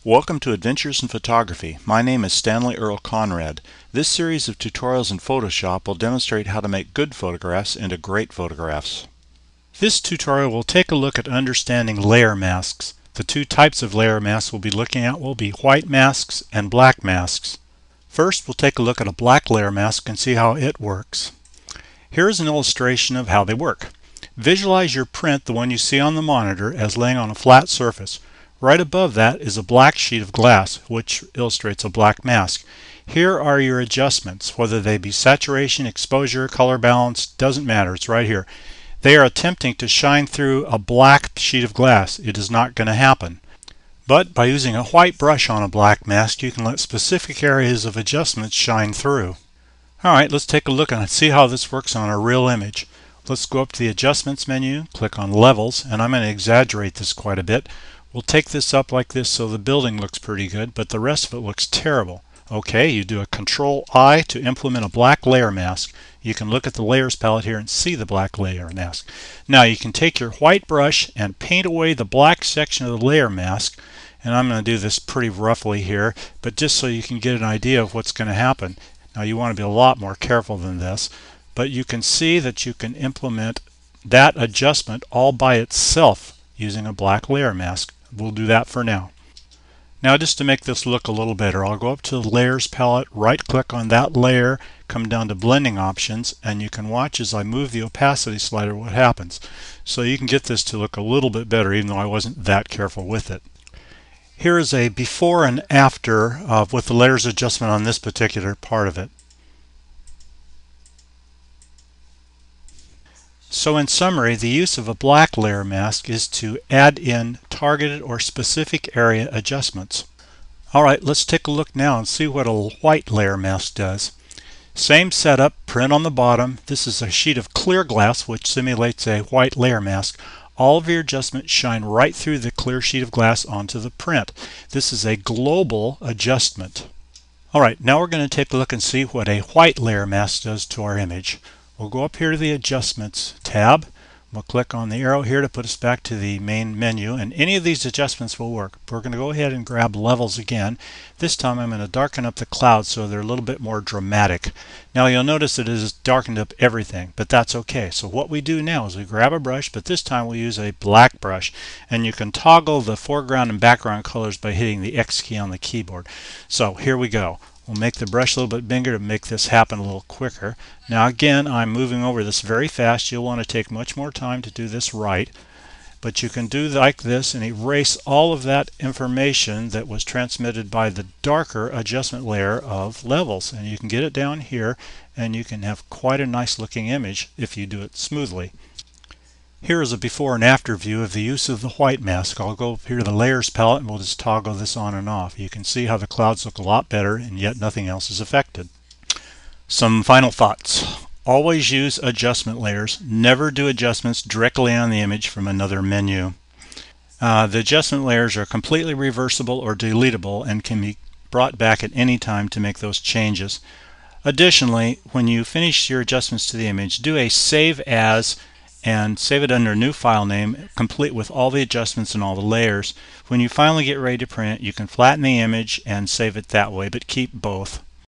Welcome to Adventures in Photography. My name is Stanley Earl Conrad. This series of tutorials in Photoshop will demonstrate how to make good photographs into great photographs. This tutorial will take a look at understanding layer masks. The two types of layer masks we'll be looking at will be white masks and black masks. First, we'll take a look at a black layer mask and see how it works. Here is an illustration of how they work. Visualize your print, the one you see on the monitor, as laying on a flat surface. Right above that is a black sheet of glass, which illustrates a black mask. Here are your adjustments, whether they be saturation, exposure, color balance, doesn't matter, it's right here. They are attempting to shine through a black sheet of glass. It is not going to happen. But by using a white brush on a black mask, you can let specific areas of adjustments shine through. Alright, let's take a look and see how this works on a real image. Let's go up to the Adjustments menu, click on Levels, and I'm going to exaggerate this quite a bit. We'll take this up like this so the building looks pretty good, but the rest of it looks terrible. Okay, you do a Control-I to implement a black layer mask. You can look at the layers palette here and see the black layer mask. Now you can take your white brush and paint away the black section of the layer mask, and I'm going to do this pretty roughly here, but just so you can get an idea of what's going to happen. Now you want to be a lot more careful than this, but you can see that you can implement that adjustment all by itself using a black layer mask. We'll do that for now. Now just to make this look a little better, I'll go up to the Layers palette, right click on that layer, come down to Blending Options, and you can watch as I move the opacity slider what happens. So you can get this to look a little bit better even though I wasn't that careful with it. Here is a before and after with the layers adjustment on this particular part of it. So in summary, the use of a black layer mask is to add in targeted or specific area adjustments. Alright, let's take a look now and see what a white layer mask does. Same setup, print on the bottom. This is a sheet of clear glass which simulates a white layer mask. All of your adjustments shine right through the clear sheet of glass onto the print. This is a global adjustment. Alright, now we're going to take a look and see what a white layer mask does to our image. We'll go up here to the Adjustments tab. We'll click on the arrow here to put us back to the main menu, and any of these adjustments will work. We're going to go ahead and grab Levels again. This time I'm going to darken up the clouds so they're a little bit more dramatic. Now you'll notice that it has darkened up everything, but that's okay. So what we do now is we grab a brush, but this time we'll use a black brush, and you can toggle the foreground and background colors by hitting the X key on the keyboard. So here we go. We'll make the brush a little bit bigger to make this happen a little quicker. Now again, I'm moving over this very fast. You'll want to take much more time to do this right. But you can do like this and erase all of that information that was transmitted by the darker adjustment layer of Levels. And you can get it down here and you can have quite a nice looking image if you do it smoothly. Here is a before and after view of the use of the white mask. I'll go up here to the Layers palette and we'll just toggle this on and off. You can see how the clouds look a lot better and yet nothing else is affected. Some final thoughts. Always use adjustment layers. Never do adjustments directly on the image from another menu. The adjustment layers are completely reversible or deletable and can be brought back at any time to make those changes. Additionally, when you finish your adjustments to the image, do a Save As and save it under a new file name, complete with all the adjustments and all the layers. When you finally get ready to print, you can flatten the image and save it that way, but keep both.